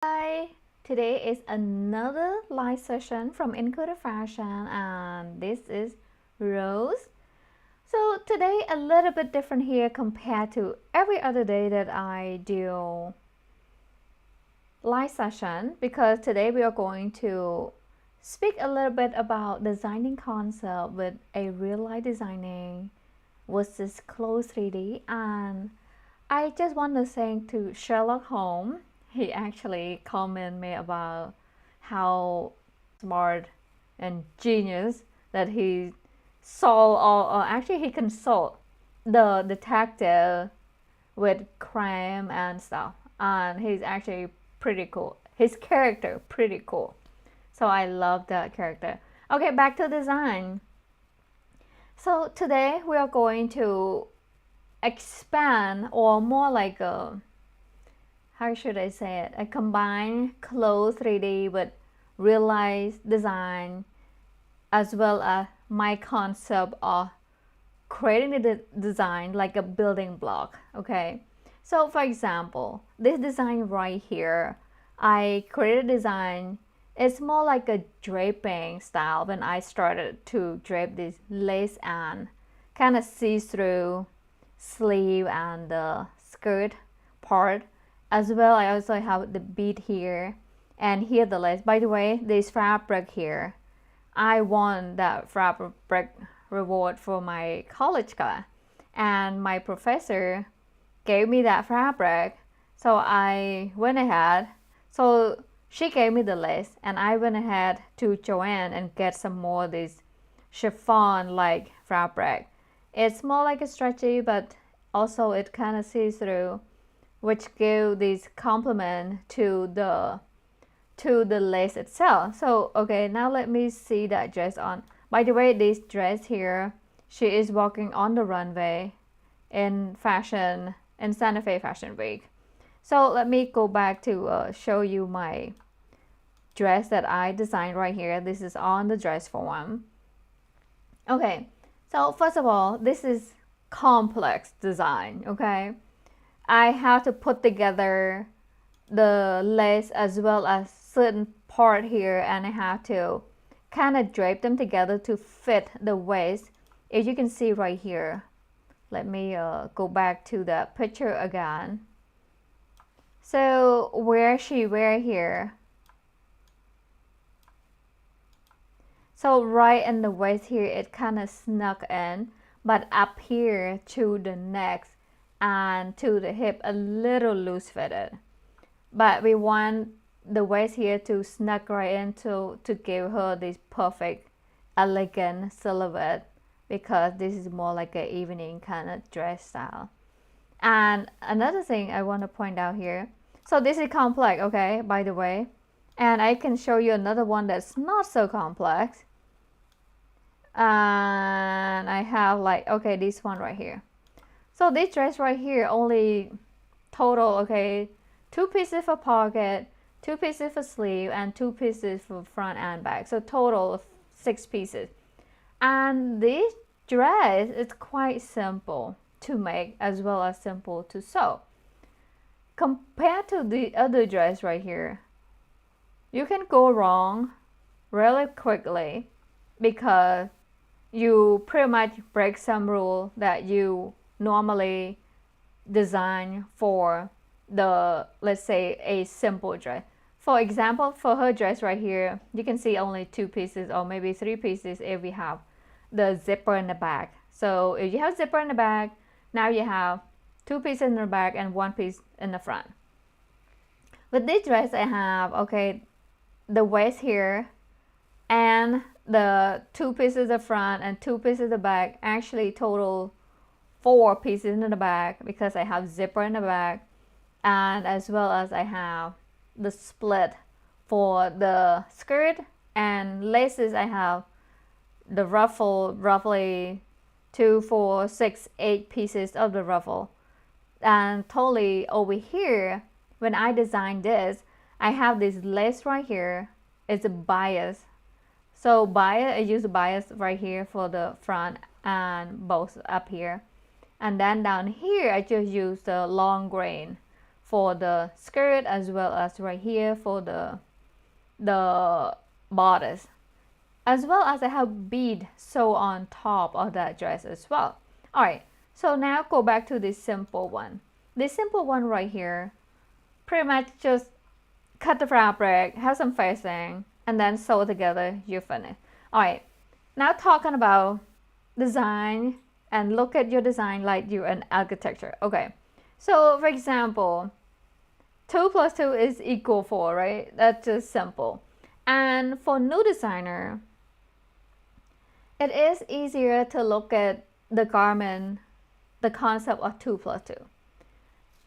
Hi, today is another live session from Encoder Fashion, and this is Rose. So today a little bit different here compared to every other day that I do live session, because today we are going to speak a little bit about designing concept with a real life designing versus CLO 3D. And I just want to thank to Sherlock Holmes. He actually commented me about how smart and genius that he solve all, or actually he can solve the detective with crime and stuff. And he's actually pretty cool. His character pretty cool. So I love that character. Okay, back to design. So today we are going to expand, or more like a, how should I say it, a combine CLO 3D with realized design, as well as my concept of creating the design like a building block. Okay, so for example, this design right here, I created a design. It's more like a draping style when I started to drape this lace and kind of see-through sleeve and the skirt part. As well, I also have the bead here, and here the lace. By the way, this fabric here, I won that fabric reward for my college class, and my professor gave me that fabric, so I went ahead. So she gave me the lace, and I went ahead to Joanne and get some more of this chiffon like fabric. It's more like a stretchy, but also it kind of sees through, which give this complement to the lace itself. So okay, now let me see that dress on. By the way, this dress here, she is walking on the runway in Santa Fe Fashion Week. So let me go back to show you my dress that I designed right here. This is on the dress form. Okay, so first of all, this is complex design. Okay, I have to put together the lace as well as certain part here, and I have to kind of drape them together to fit the waist. If you can see right here, let me go back to the picture again. So where she wear here, so right in the waist here, it kind of snuck in, but up here to the neck and to the hip, a little loose fitted. But we want the waist here to snug right in to give her this perfect elegant silhouette, because this is more like an evening kind of dress style. And another thing I want to point out here, so this is complex, okay, by the way, and I can show you another one that's not so complex. And I have like, okay, this one right here. So this dress right here only total, okay, 2 pieces for pocket, 2 pieces for sleeve, and 2 pieces for front and back. So total of 6 pieces. And this dress is quite simple to make as well as simple to sew. Compared to the other dress right here, you can go wrong really quickly, because you pretty much break some rule that you normally design for the, let's say, a simple dress. For example, for her dress right here, you can see only 2 pieces or maybe 3 pieces if we have the zipper in the back. So if you have zipper in the back, now you have 2 pieces in the back and 1 piece in the front. With this dress, I have, okay, the waist here and the 2 pieces in the front and 2 pieces in the back, actually total 4 pieces in the back, because I have zipper in the back, and as well as I have the split for the skirt, and laces I have the ruffle, roughly 2, 4, 6, 8 pieces of the ruffle. And totally over here, when I designed this, I have this lace right here. It's a bias. So bias, I use the bias right here for the front and both up here. And then down here, I just use the long grain for the skirt, as well as right here for the bodice, as well as I have bead sew on top of that dress as well. All right, so now go back to this simple one. This simple one right here, pretty much just cut the fabric, have some facing, and then sew together, you're finished. All right, now talking about design, and look at your design like you're an architecture. Okay, so for example, 2 plus 2 is equal 4, right? That's just simple. And for new designer, it is easier to look at the garment, the concept of 2 plus 2.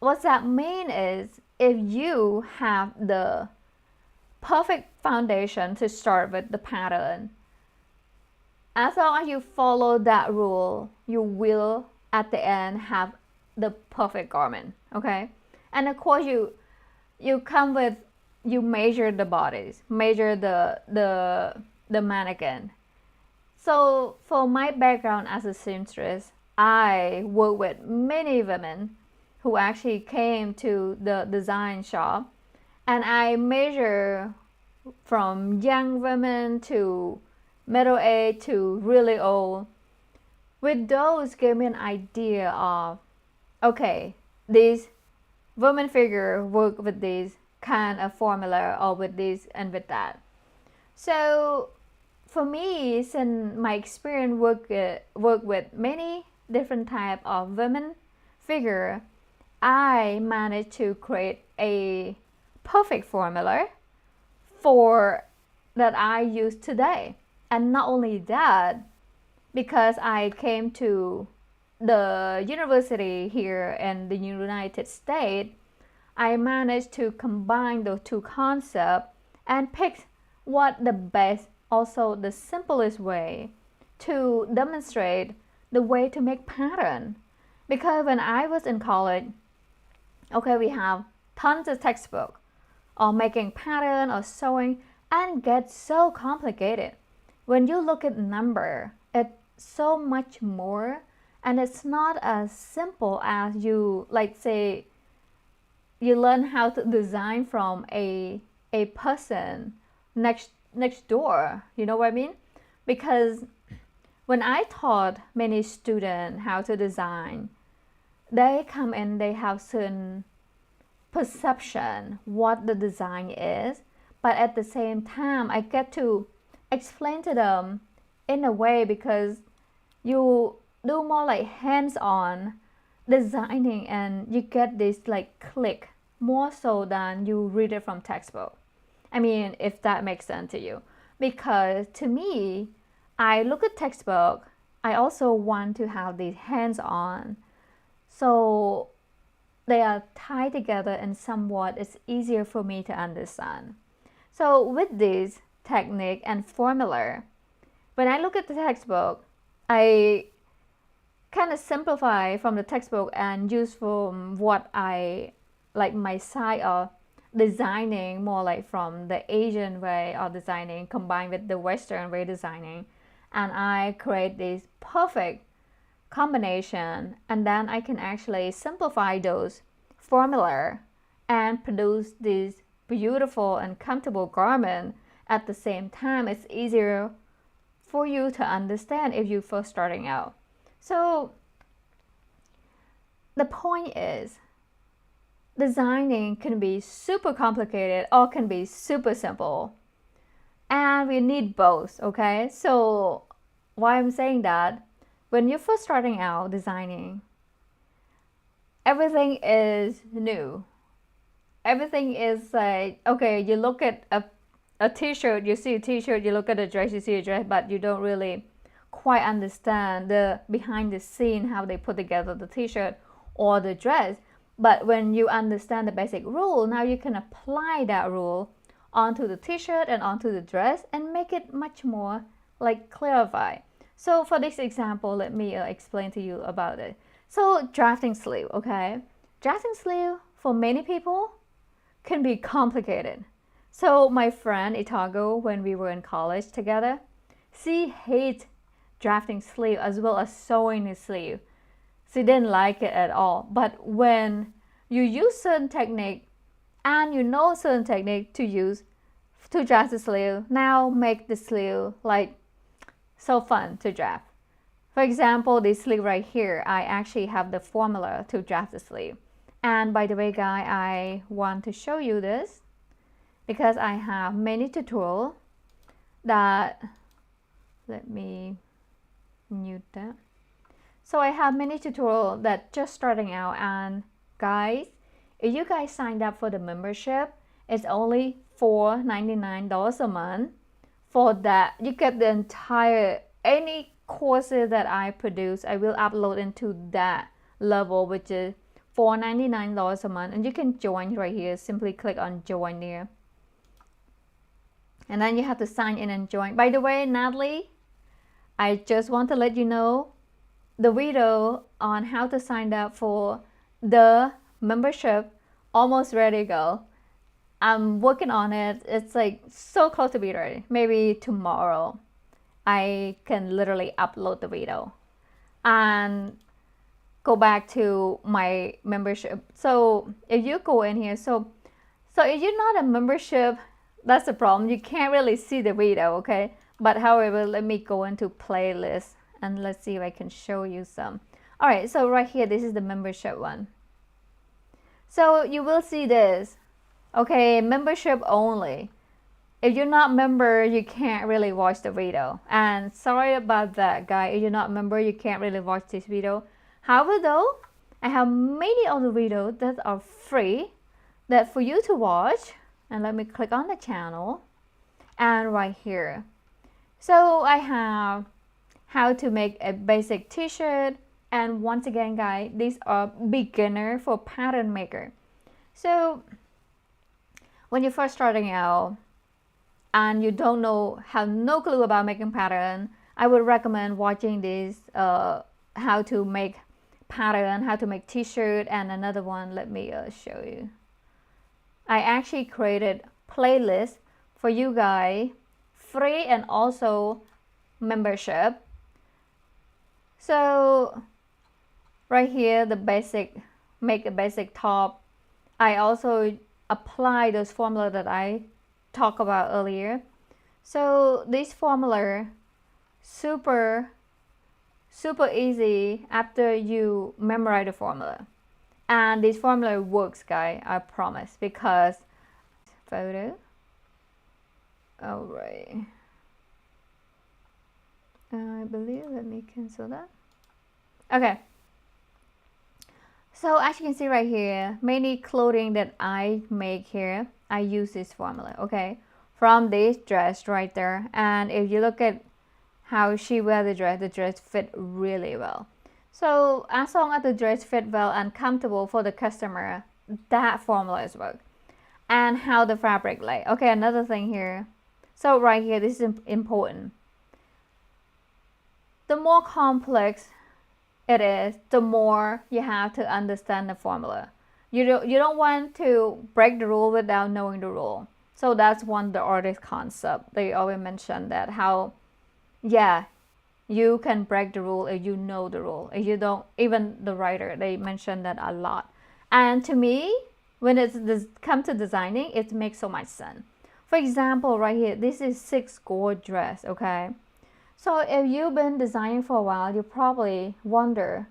What that means is, if you have the perfect foundation to start with the pattern, as long as you follow that rule, you will at the end have the perfect garment. Okay, and of course you come with, you measure the bodies, measure the mannequin. So for my background as a seamstress, I work with many women who actually came to the design shop, and I measure from young women to middle age to really old. With those, give me an idea of, okay, this woman figure work with this kind of formula, or with this and with that. So for me, since my experience work with many different type of women figure, I managed to create a perfect formula for that I use today. And not only that, because I came to the university here in the United States, I managed to combine those two concepts and pick what the best, also the simplest way to demonstrate the way to make pattern. Because when I was in college, okay, we have tons of textbook on making pattern or sewing, and get so complicated. When you look at number, it's so much more, and it's not as simple as you, like, say you learn how to design from a person next door. You know what I mean? Because when I taught many students how to design, they come in, they have certain perception what the design is, but at the same time I get to explain to them in a way, because you do more like hands-on designing, and you get this like click more so than you read it from textbook. I mean, if that makes sense to you. Because to me, I look at textbook, I also want to have these hands-on, so they are tied together, and somewhat it's easier for me to understand. So with this technique and formula, when I look at the textbook, I kind of simplify from the textbook and use from what I like, my side of designing, more like from the Asian way of designing combined with the Western way designing, and I create this perfect combination, and then I can actually simplify those formula and produce this beautiful and comfortable garment. At the same time, it's easier for you to understand if you're first starting out. So the point is, designing can be super complicated or can be super simple, and we need both. Okay, so why I'm saying that, when you're first starting out designing, everything is new. Everything is like, okay, you look at a t-shirt, you see a t-shirt, you look at a dress, you see a dress, but you don't really quite understand the behind the scene, how they put together the t-shirt or the dress. But when you understand the basic rule, now you can apply that rule onto the t-shirt and onto the dress and make it much more like clarify. So for this example, let me explain to you about it. So drafting sleeve, okay? Drafting sleeve for many people can be complicated. So my friend Itago, when we were in college together, she hates drafting sleeve as well as sewing the sleeve. She didn't like it at all. But when you use certain technique and you know certain technique to use to draft the sleeve. Now make the sleeve like so fun to draft. For example, this sleeve right here, I actually have the formula to draft the sleeve. And by the way, guys, I want to show you this because I have many tutorials that, let me mute that. So I have many tutorials that just starting out, and guys, if you guys signed up for the membership, it's only $4.99 a month. For that, you get the entire, any courses that I produce, I will upload into that level, which is $4.99 a month, and you can join right here. Simply click on join here, and then you have to sign in and join. By the way, Natalie, I just want to let you know the video on how to sign up for the membership almost ready to go. I'm working on it. It's like so close to be ready. Maybe tomorrow I can literally upload the video and go back to my membership. So if you go in here, so if you're not a membership, that's the problem. You can't really see the video, okay? But however, let me go into playlist and let's see if I can show you some. All right, so right here, this is the membership one. So you will see this, okay, membership only. If you're not member, you can't really watch the video. And sorry about that, guys. If you're not member, you can't really watch this video. However, though, I have many other videos that are free that for you to watch. And let me click on the channel and right here. So I have how to make a basic t-shirt, and once again, guys, these are beginner for pattern maker. So when you're first starting out and you don't know, have no clue about making pattern, I would recommend watching this how to make pattern, how to make t-shirt, and another one, let me show you. I actually created playlist for you guys, free and also membership. So right here, the basic, make a basic top. I also apply those formula that I talked about earlier. So this formula super easy after you memorize the formula. And this formula works, guys, I promise, because photo. All right. I believe, let me cancel that. Okay. So as you can see right here, many clothing that I make here, I use this formula, okay? From this dress right there. And if you look at how she wear the dress fit really well. So as long as the dress fit well and comfortable for the customer, that formula is work. And how the fabric lay. Okay, another thing here. So right here, this is important. The more complex it is, the more you have to understand the formula. You don't want to break the rule without knowing the rule. So that's one of the artist concept. They always mention that how, yeah, you can break the rule if you know the rule. If you don't, even the writer, they mention that a lot. And to me, when it's come to designing, it makes so much sense. For example, right here, this is 6-score dress, okay? So if you've been designing for a while, you probably wonder,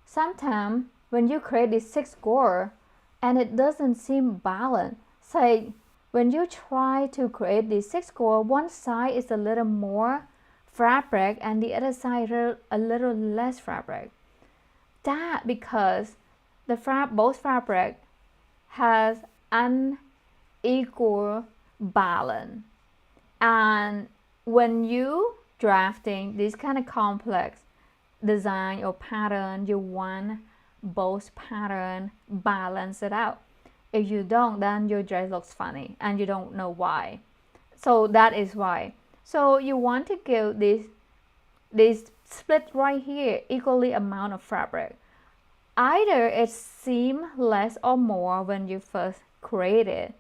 sometimes when you create this 6-score and it doesn't seem balanced, say when you try to create this 6-score, one side is a little more fabric and the other side a little less fabric. That because both fabric has unequal balance. And when you drafting this kind of complex design or pattern, you want both pattern balance it out. If you don't, then your dress looks funny and you don't know why. So that is why. So you want to give this split right here equally amount of fabric. Either it seems less or more when you first create it,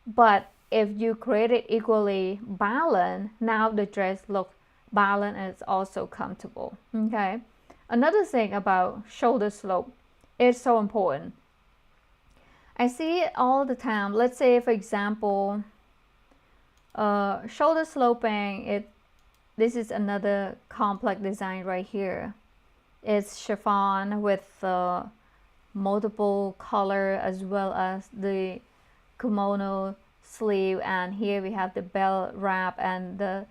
but if you create it equally balanced, now the dress looks balanced and it's also comfortable. Okay. Another thing about shoulder slope is so important. I see it all the time. Let's say, for example, shoulder sloping. This is another complex design right here. It's chiffon with multiple color as well as the kimono sleeve, and here we have the belt wrap and the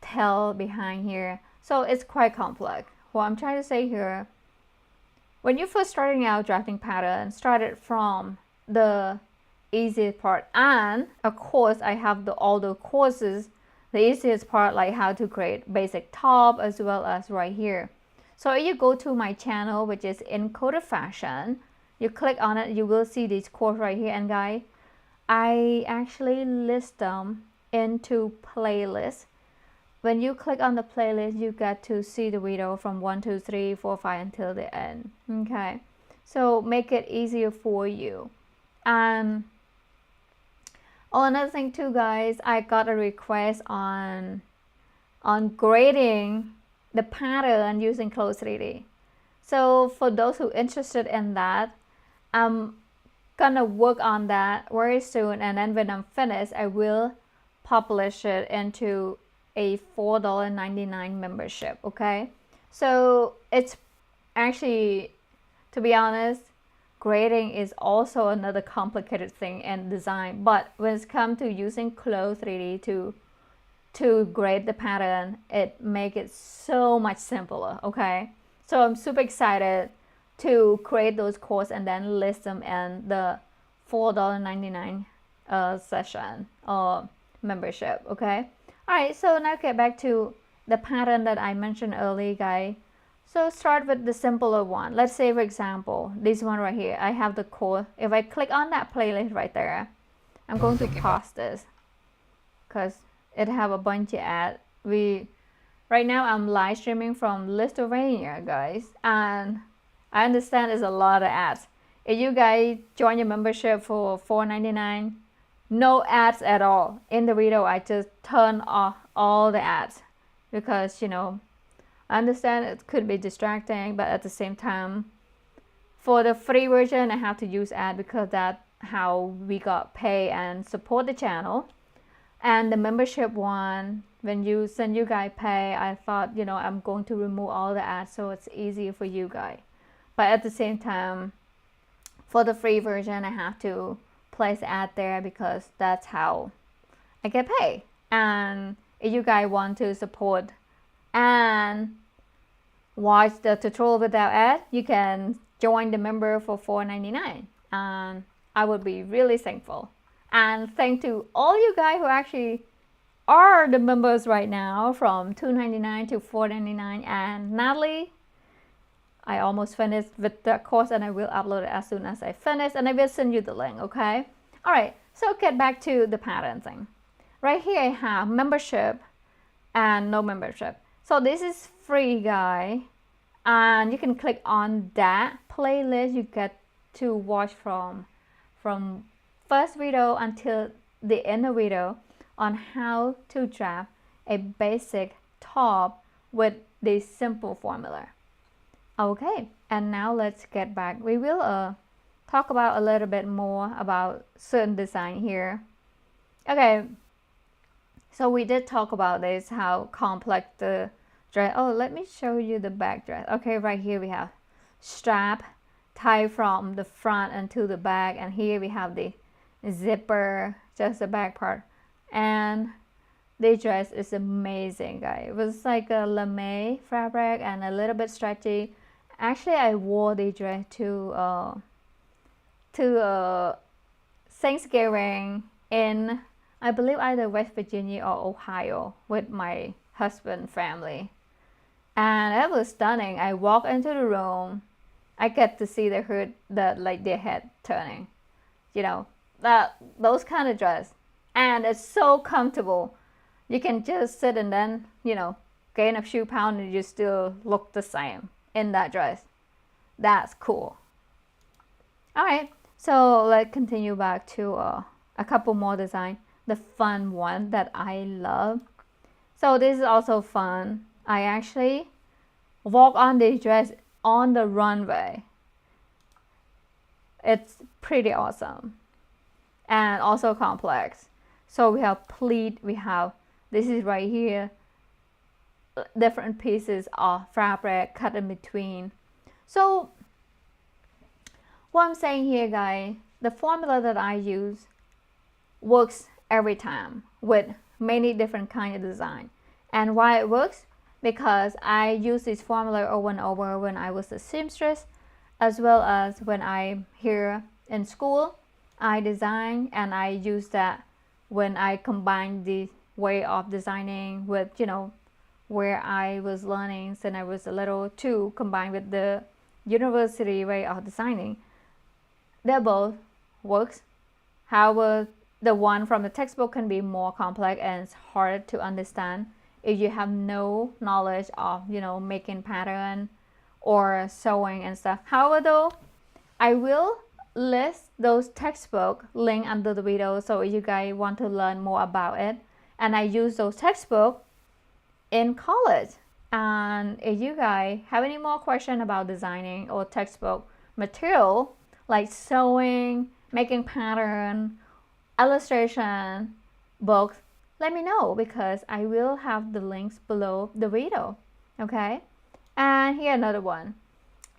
tail behind here. So it's quite complex. What I'm trying to say here, when you're first starting out drafting pattern, start it from the easiest part. And of course, I have all the courses, the easiest part, like how to create basic top as well as right here. So if you go to my channel, which is Encoder Fashion, you click on it, you will see this course right here. And guys, I actually list them into playlists. When you click on the playlist, you get to see the video from 1, 2, 3, 4, 5 until the end. Okay, so make it easier for you. And another thing too, guys, I got a request on grading the pattern using CLO 3D. So for those who are interested in that, I'm gonna work on that very soon, and then when I'm finished, I will publish it into a $4.99 membership. Okay, so it's actually, to be honest, grading is also another complicated thing in design, but when it's come to using CLO 3D to grade the pattern, it makes it so much simpler. Okay, so I'm super excited to create those courses and then list them in the $4.99 session or membership. Okay, all right, so now get back to the pattern that I mentioned earlier, guys. So start with the simpler one. Let's say, for example, this one right here, I have the course. If I click on that playlist right there, I'm going to pause this because it have a bunch of ads. Right now I'm live streaming from Lithuania, guys, and I understand there's a lot of ads. If you guys join your membership for $4.99, no ads at all. In the video, I just turn off all the ads because, you know, I understand it could be distracting, but at the same time, for the free version, I have to use ad because that's how we got pay and support the channel. And the membership one, when you guys pay, I thought, you know, I'm going to remove all the ads so it's easier for you guys. But at the same time, for the free version, I have to place ad there because that's how I get paid. And if you guys want to support and watch the tutorial without ad, you can join the member for $4.99, and I would be really thankful. And thank to all you guys who actually are the members right now, from $2.99 to $4.99. And Natalie, I almost finished with the course and I will upload it as soon as I finish, and I will send you the link. Okay, all right, so get back to the pattern thing. Right here I have membership and no membership. So this is free, guy, and you can click on that playlist. You get to watch from first video until the end of video on how to draft a basic top with this simple formula. Okay, and now let's get back. We will talk about a little bit more about certain design here. Okay, so we did talk about this, how complex the dress. Oh, let me show you the back dress. Okay, right here we have strap tied from the front into the back, and here we have the zipper, just the back part. And the dress is amazing, guys. It was like a lame fabric and a little bit stretchy. Actually, I wore the dress to Thanksgiving in, I believe, either West Virginia or Ohio with my husband's family, and it was stunning. I walk into the room, I get to see the hood, like their head turning, you know, those kind of dress, and it's so comfortable. You can just sit and then, you know, gain a few pounds and you still look the same in that dress. That's cool. All right, so let's continue back to a couple more design. The fun one that I love. So this is also fun. I actually walk on this dress on the runway. It's pretty awesome and also complex. So we have pleat, we have, this is right here, different pieces of fabric cut in between. So what I'm saying here, guys, the formula that I use works every time with many different kind of design. And why it works? Because I use this formula over and over when I was a seamstress, as well as when I'm here in school. I design and I use that when I combine the way of designing with, where I was learning since I was a little too, combined with the university way of designing. They both works. However, the one from the textbook can be more complex and it's hard to understand if you have no knowledge of, making pattern or sewing and stuff. However, though, I will list those textbook link under the video, so if you guys want to learn more about it. And I use those textbook in college. And if you guys have any more question about designing or textbook material like sewing, making pattern, illustration, books, let me know, because I will have the links below the video. Okay, and here another one.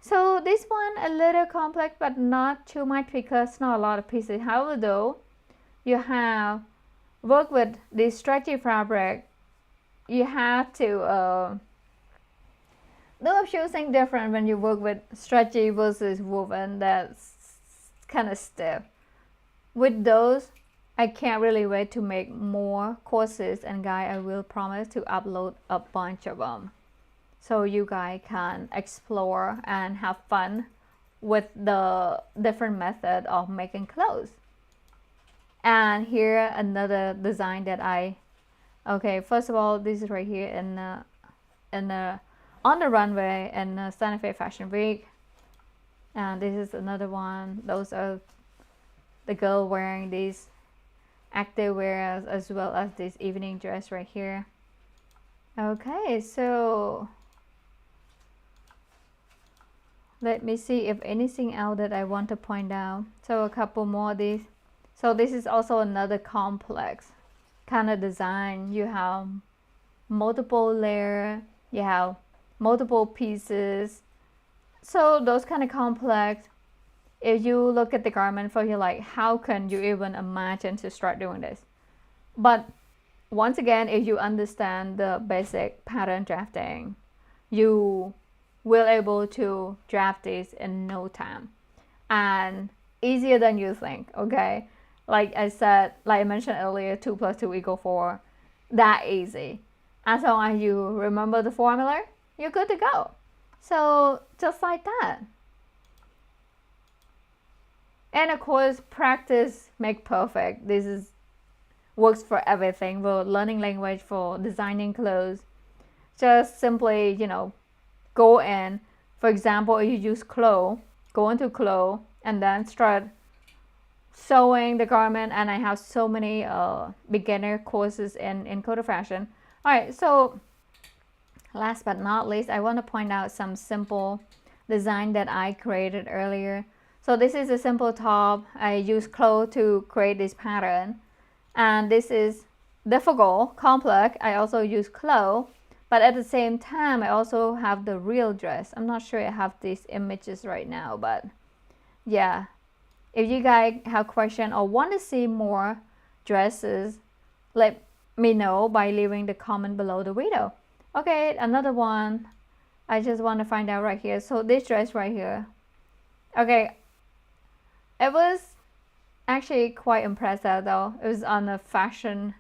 So this one a little complex, but not too much because not a lot of pieces. However, though, you have work with this stretchy fabric, you have to do a few things different when you work with stretchy versus woven that's kind of stiff. With those, I can't really wait to make more courses, and guys, I will promise to upload a bunch of them so you guys can explore and have fun with the different method of making clothes. And here another design that okay, first of all, this is right here in the on the runway in the Santa Fe Fashion Week, and this is another one. Those are the girl wearing these active wears as well as this evening dress right here. Okay, so let me see if anything else that I want to point out. So a couple more of these. So this is also another complex kind of design. You have multiple layer, you have multiple pieces. So those kind of complex, if you look at the garment for you, like, how can you even imagine to start doing this? But once again, if you understand the basic pattern drafting, you will able to draft this in no time and easier than you think. Okay, like I said, like I mentioned earlier, 2 + 2 = 4. That easy. As long as you remember the formula, you're good to go. So just like that. And of course, practice make perfect. This is works for everything, for learning language, for designing clothes. Just simply, go in. For example, if you use CLO, go into CLO and then start sewing the garment. And I have so many beginner courses in Encoder Fashion. All right, so last but not least, I want to point out some simple design that I created earlier. So this is a simple top. I use CLO to create this pattern. And this is difficult, complex. I also use CLO. But at the same time, I also have the real dress. I'm not sure I have these images right now, but yeah. If you guys have questions or want to see more dresses, let me know by leaving the comment below the video. Okay, another one. I just want to find out right here. So this dress right here. Okay, it was actually quite impressive though. It was on a fashion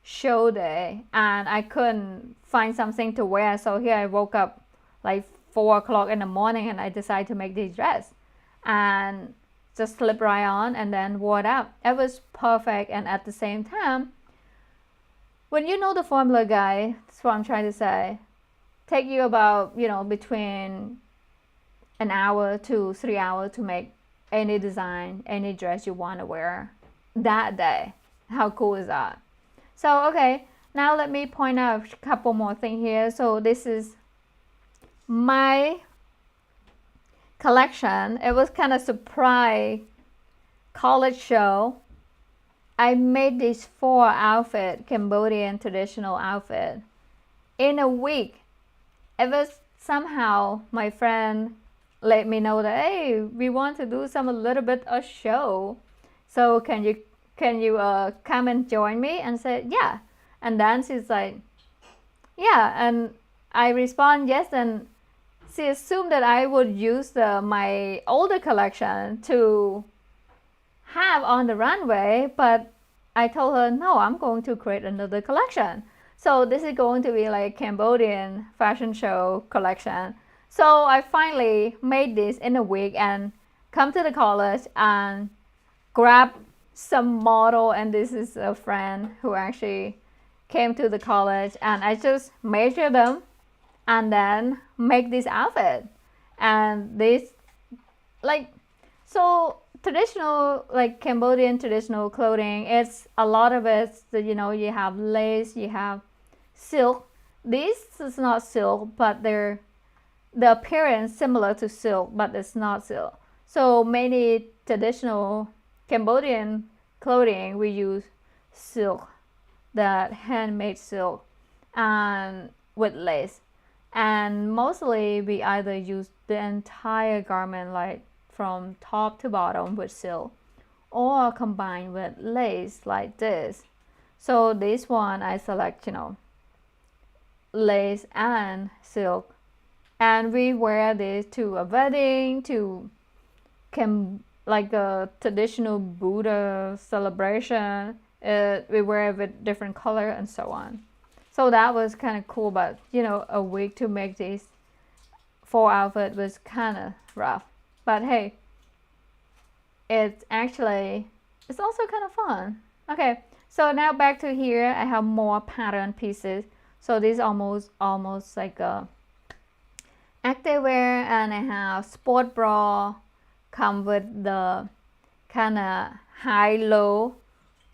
show day and I couldn't find something to wear, so here I woke up like 4 o'clock in the morning and I decided to make this dress and just slip right on and then wore it out. It was perfect, and at the same time, when you know the formula, guys, that's what I'm trying to say, take you about between an hour to 3 hours to make any design, any dress you want to wear that day. How cool is that? So okay, now let me point out a couple more things here. So this is my collection. It was kind of surprise college show. I made these 4 outfit, Cambodian traditional outfit, in a week. It was somehow my friend let me know that, hey, we want to do some a little bit of show, so can you come and join me? And said yeah. And then she's like, yeah. And I respond yes, and she assumed that I would use my older collection to have on the runway, but I told her, no, I'm going to create another collection. So this is going to be like Cambodian fashion show collection. So I finally made this in a week and come to the college and grab some model, and this is a friend who actually came to the college, and I just measure them and then make this outfit. And this, like, so traditional, like Cambodian traditional clothing, it's a lot of it, you know, you have lace, you have silk. This is not silk, but the appearance similar to silk, but it's not silk. So many traditional Cambodian clothing, we use silk, that handmade silk, and with lace. And mostly we either use the entire garment, like from top to bottom, with silk, or combine with lace like this. So this one I select, you know, lace and silk, and we wear this to a wedding, to like a traditional Buddha celebration. We wear it with different color and so on. So that was kind of cool, but you know, a week to make these 4 outfits was kind of rough. But hey, it's also kind of fun. Okay, so now back to here, I have more pattern pieces. So this is almost like a activewear, and I have sport bra, come with the kind of high-low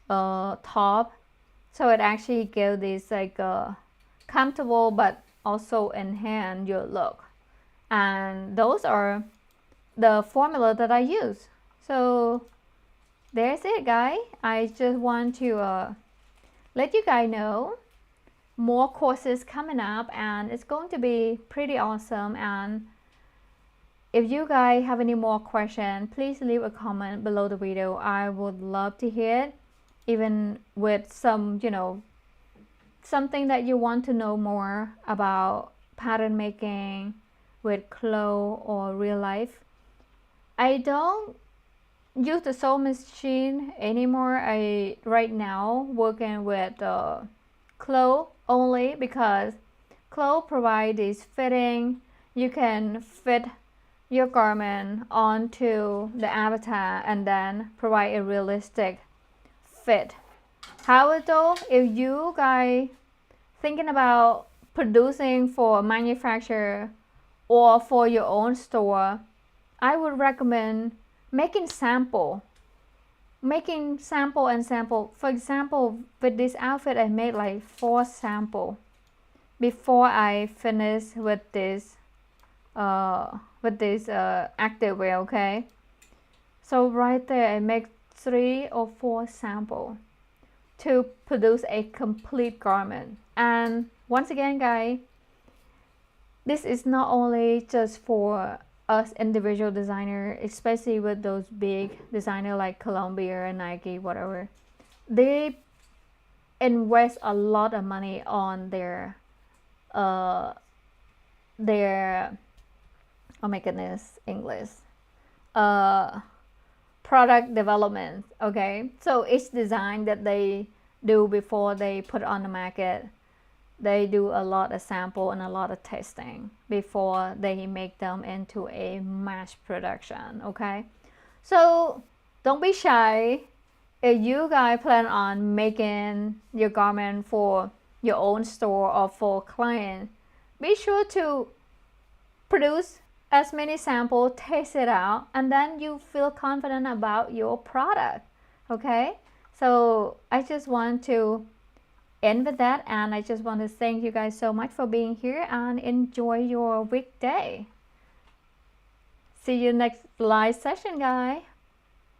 top. So it actually gives this like comfortable but also enhance your look. And those are the formula that I use. So there's it, guys. I just want to let you guys know more courses coming up, and it's going to be pretty awesome. And if you guys have any more questions, please leave a comment below the video. I would love to hear it, even with some, you know, something that you want to know more about pattern making with CLO or real life. I don't use the sewing machine anymore. I right now working with CLO only, because CLO provides this fitting. You can fit your garment onto the avatar and then provide a realistic fit. However, though, if you guys thinking about producing for manufacturer or for your own store, I would recommend making sample. For example, with this outfit, I made like 4 sample before I finish with this activewear. Okay, so right there I make 3 or 4 sample to produce a complete garment. And once again, guys, this is not only just for us individual designer, especially with those big designer like Columbia and Nike, whatever. They invest a lot of money on their oh my goodness, English, product development. Okay, so each design that they do before they put on the market, they do a lot of sample and a lot of testing before they make them into a mass production. Okay, so don't be shy. If you guys plan on making your garment for your own store or for client, be sure to produce as many samples, test it out, and then you feel confident about your product. Okay, so I just want to end with that, and I just want to thank you guys so much for being here, and enjoy your weekday. See you next live session, guys.